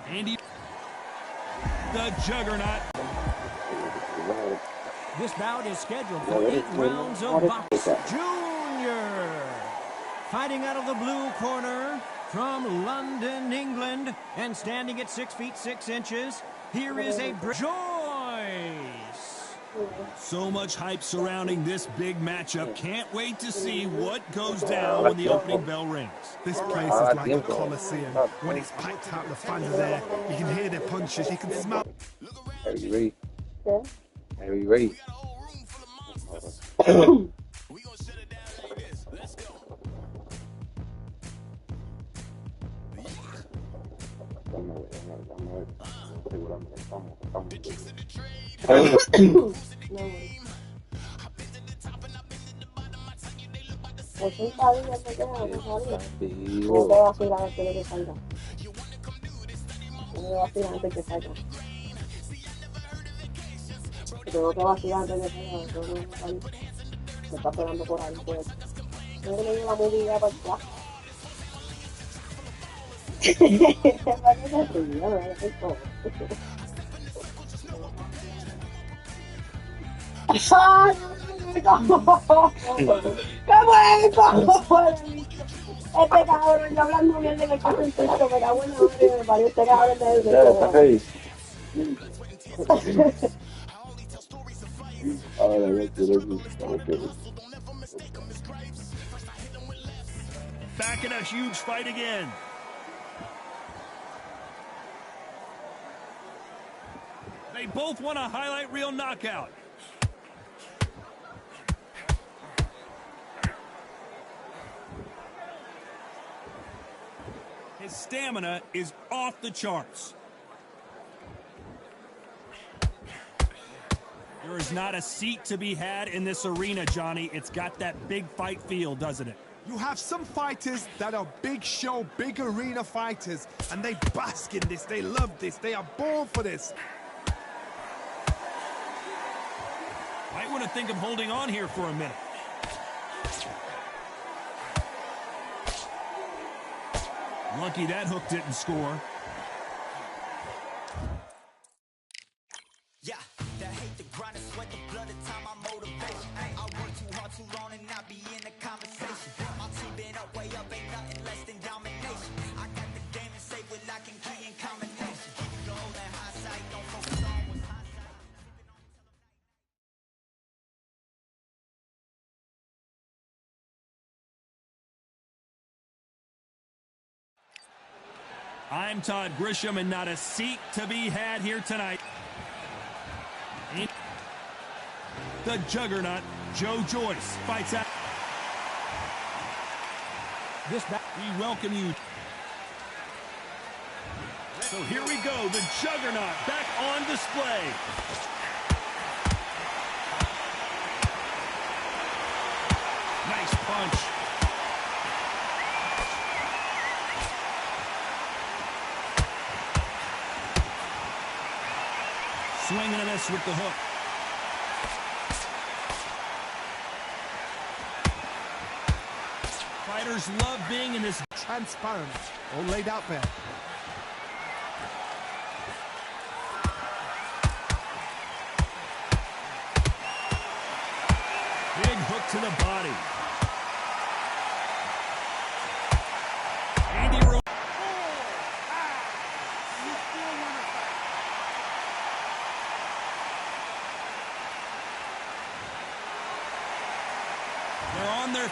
Andy, the Juggernaut. This bout is scheduled for 8 rounds of boxing. Junior, fighting out of the blue corner from London, England, and standing at 6 feet 6 inches, here is a Joyce. So much hype surrounding this big matchup. Can't wait to see what goes down when the opening bell rings. This place is like a coliseum. When it's packed out, the fans are there. You can hear their punches. You can smell. Are you ready? Are you ready? Tengo que vacilar antes de que me está esperando por ahí, pues. Tengo que ir a la movida para acá. ¿Para qué se ríe? No, es esto. ¡Ay, qué bueno! Este cabrón, yo hablando bien de que pasa en texto, me cago en la madre, me parió este cabrón de eso. Back in a huge fight again. They both want a highlight reel knockout. His stamina is off the charts. There is not a seat to be had in this arena, Johnny. It's got that big fight feel, doesn't it? You have some fighters that are big show, big arena fighters, and they bask in this. They love this. They are born for this. Might want to think of holding on here for a minute. Lucky that hook didn't score. Yeah, that hate the grind and sweat the blood, the time my motivation. I work too hard too long and not be in the conversation. My team been up, way up, ain't nothing less than domination. I got the game and say with lock and key and combination. Keep it gold and high sight, don't focus on what's high sight. I'm Todd Grisham, and not a seat to be had here tonight. The Juggernaut, Joe Joyce, fights out. We welcome you. So here we go, the Juggernaut back on display. Nice punch. Swing and a miss with the hook. Fighters love being in this transparent, all laid out there. Big hook to the body. Andy Ruiz. They're on their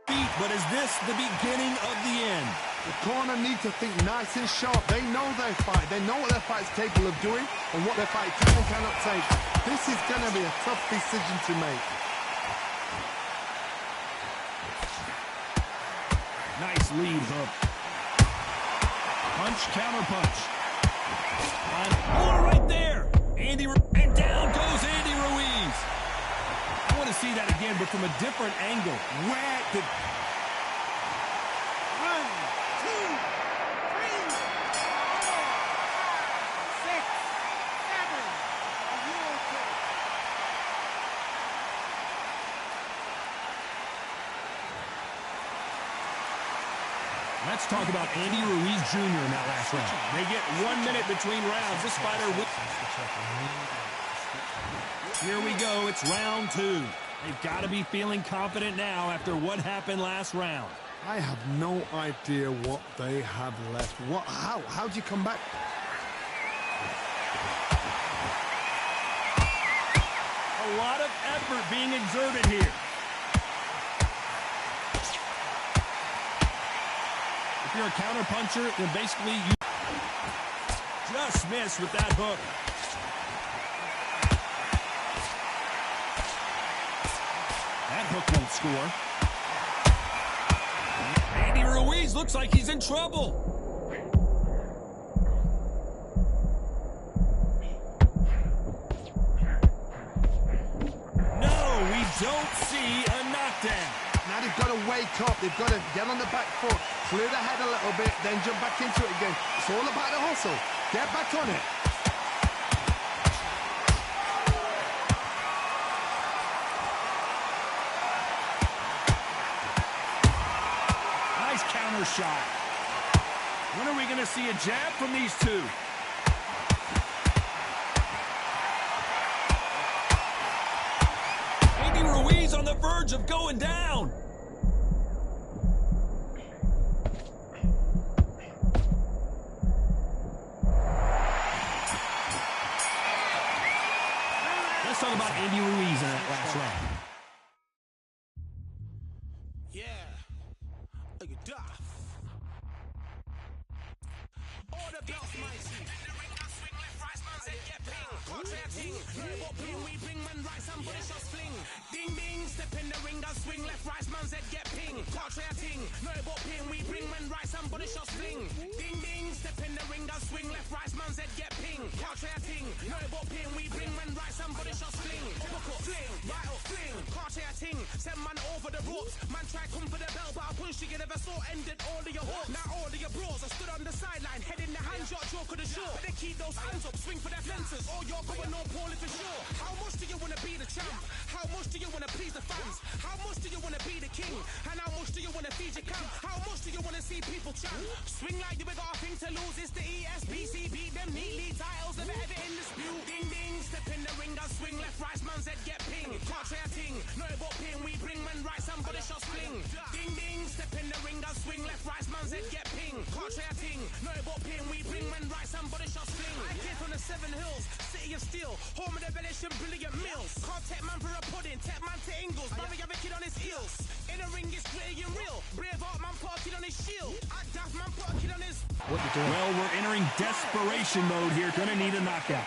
feet, but is this the beginning of the end? The corner need to think nice and sharp. They know their fight. They know what their fight's capable of doing and what their fight can and cannot take. This is going to be a tough decision to make. Nice lead hook. Punch, counter punch. Oh, right there. And down goes Andy Ruiz. I want to see that again, but from a different angle. Where did... 1, 2, 3, 4, 5, 6, 7. Are you okay? Let's talk about Andy Ruiz Jr. in that last round. They get 1 minute between rounds. This fighter will... Here we go. It's round 2. They've got to be feeling confident now after what happened last round. I have no idea what they have left. How do you come back? A lot of effort being exerted here. If you're a counter-puncher, then basically you just miss with that hook. That hook won't score. Andy Ruiz looks like he's in trouble. No, we don't see a knockdown. Now they've got to wake up. They've got to get on the back foot, clear the head a little bit, then jump back into it again. It's all about the hustle. Get back on it. Nice counter shot. When are we going to see a jab from these two? Andy Ruiz on the verge of going down. Let's talk about Andy Ruiz in that last round. Yeah. Look at that. All the belts, my G. Swing left, right, man's head get ping. Contrary ting. No what ping, we bring man right, somebody shot fling. Ding ding, step in the ring, and swing left, right, man's head get ping. Contrary ting. No what ping, we bring man right, somebody shot fling. Ding ding, step in the ring, and swing left, right, man's head get ping. Contrary ting. No what ping, we bring man right, somebody shot fling. Hook up, fling, right up, fling. Contrary ting. Send man over the ropes. Man try come for the bell, but I punched you never saw ended all of your hopes. Now all of your bros are stood on the sideline, head in the hand, shot, joke of the show. But they keep those hands up, swing for their fences. Or you're going no poorly for sure. How much do you want to be the champ? How much do you want to please the fans? How much do you want to be the king? And how much do you want to feed your camp? How much do you want to see people chant? Swing like you got a thing to lose. It's the ESBC, beat them neatly. Titles never ever in dispute. Ding ding, step in the ring, and swing left, right, man's head get ping. Can't try a ting, no but ping. We bring man right, somebody shot fling. Ding ding, step in the ring, and swing left, right, man's head get ping. Can't try a ting, no but ping. We bring man right, somebody shot fling. I came from the 7 Hills, city of steel, home of the village and brilliant mills. Can't take man for a pudding, take man to Ingles. Mother have a kid on his heels. In the ring it's gritty and real. Braveheart man put a kid on his shield. Act daft man put a kid on his... What you doing? Well, we're entering desperation mode here. Gonna need a knockout.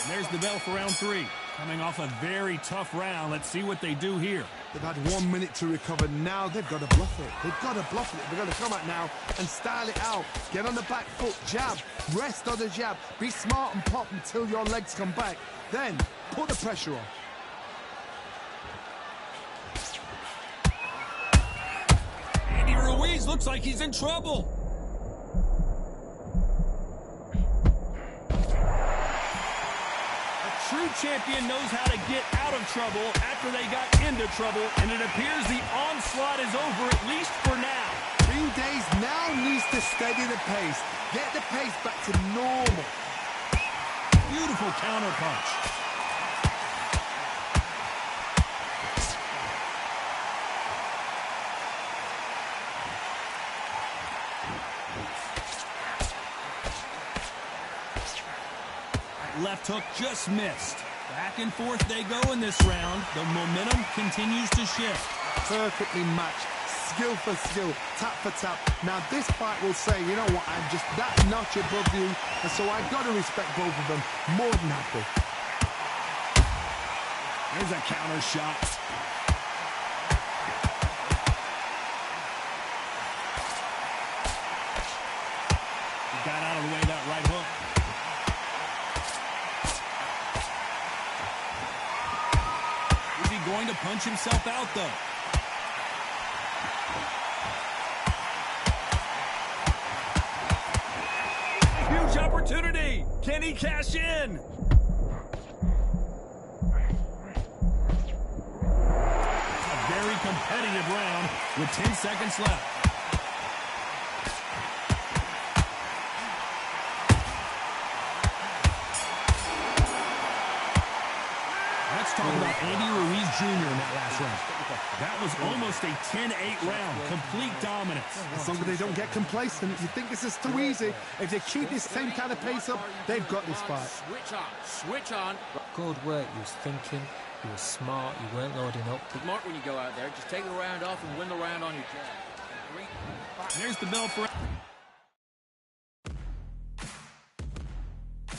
There's the bell for round 3. Coming off a very tough round. Let's see what they do here. They've had 1 minute to recover. Now they've got to bluff it. They've got to bluff it. They've got to come out now and style it out. Get on the back foot, jab, rest on the jab. Be smart and pop until your legs come back. Then put the pressure on. Andy Ruiz looks like he's in trouble. True champion knows how to get out of trouble after they got into trouble, and it appears the onslaught is over, at least for now. 3 days now needs to steady the pace. Get the pace back to normal. Beautiful counter punch. Left hook just missed. Back and forth they go in this round. The momentum continues to shift. Perfectly matched. Skill for skill. Tap for tap. Now this fight will say, you know what, I'm just that notch above you. And so I've got to respect both of them. More than happy. There's a counter shot. He got out of the way of that right hook. Going to punch himself out, though. Huge opportunity. Can he cash in? A very competitive round with 10 seconds left. Let's talk about Andy Ruiz Jr. in that last round. That was almost a 10-8 round, complete dominance. As long as they don't get complacent, you think this is too easy. If they keep this same kind of pace up, they've got this fight. Switch on. Good work. You was thinking. You were smart. You weren't loading up. Smart when you go out there. Just take the round off and win the round on your jab. There's the bell for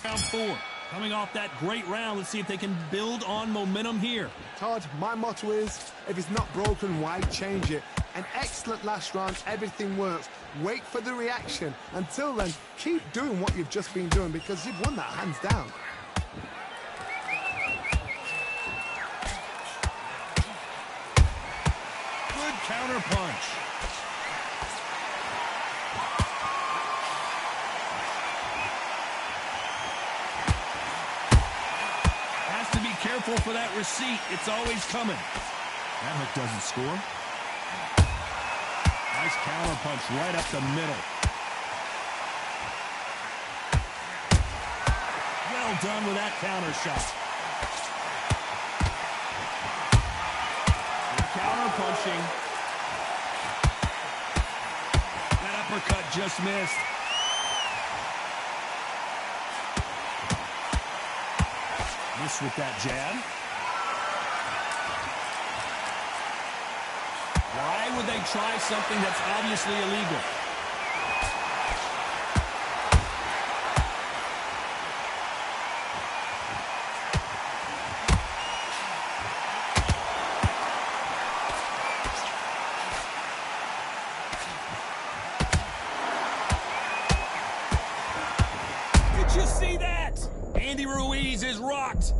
round 4. Coming off that great round, let's see if they can build on momentum here. Todd, my motto is, if it's not broken, why change it? An excellent last round, everything works. Wait for the reaction. Until then, keep doing what you've just been doing because you've won that hands down. Good counter punch. Careful for that receipt. It's always coming. That hook doesn't score. Nice counter punch right up the middle. Well done with that counter shot. Good counter punching. That uppercut just missed. Miss with that jab. Why would they try something that's obviously illegal? Did you see that? Andy Ruiz is rocked.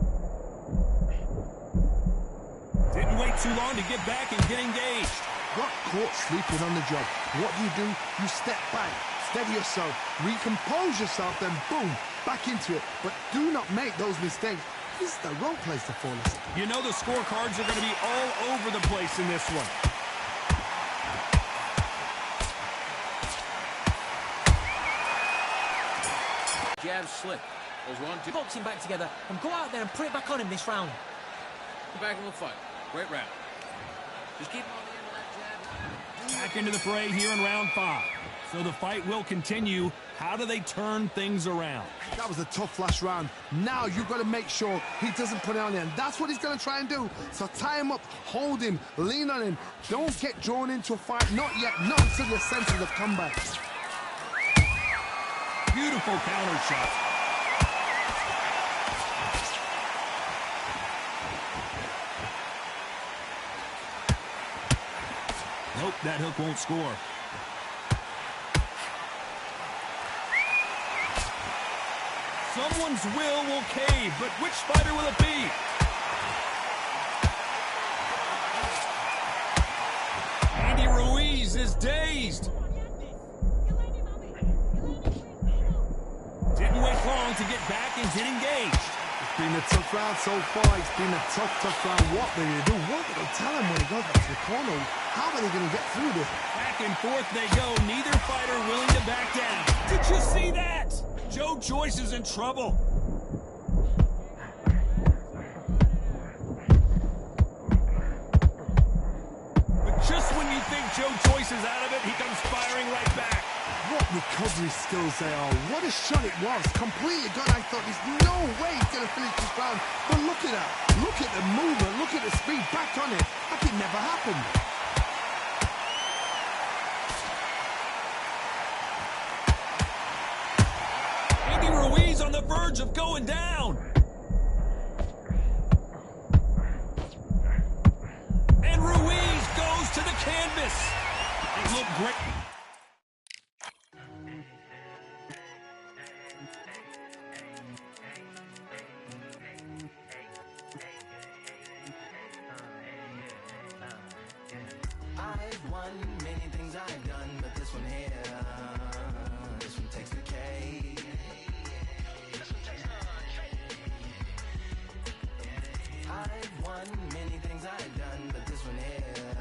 Didn't wait too long to get back and get engaged. Got caught sleeping on the job. What do? You step back, steady yourself, recompose yourself, then boom, back into it. But do not make those mistakes. This is the wrong place to fall asleep. You know the scorecards are going to be all over the place in this one. Jab slip. There's 1, 2. Box him back together and go out there and put it back on him this round. Come back and we'll fight. Great round. Just keep on the end of that jab. Back into the fray here in round 5. So the fight will continue. How do they turn things around? That was a tough last round. Now you've got to make sure he doesn't put it on there. And that's what he's going to try and do. So tie him up, hold him, lean on him. Don't get drawn into a fight. Not yet. Not until you're senses of comeback. Beautiful counter shot. Nope, that hook won't score. Someone's will cave, but which fighter will it be? Andy Ruiz is dazed. Didn't wait long to get back and get engaged. It's been a tough round so far. It's been a tough round. What are they going to do? What are they tell him when he goes back to the corner? How are they going to get through this? Back and forth they go. Neither fighter willing to back down. Did you see that? Joe Joyce is in trouble. But just when you think Joe Joyce is out of it, he comes firing right back. What recovery skills they are. What a shot it was. Completely gone. I thought there's no way he's going to finish this round. But look at that. Look at the movement. Look at the speed. Back on it. That could never happen. Andy Ruiz on the verge of going down. And Ruiz goes to the canvas. It looked great. I've won many things I've done, but this one here, this one takes the cake. I've won many things I've done, but this one here,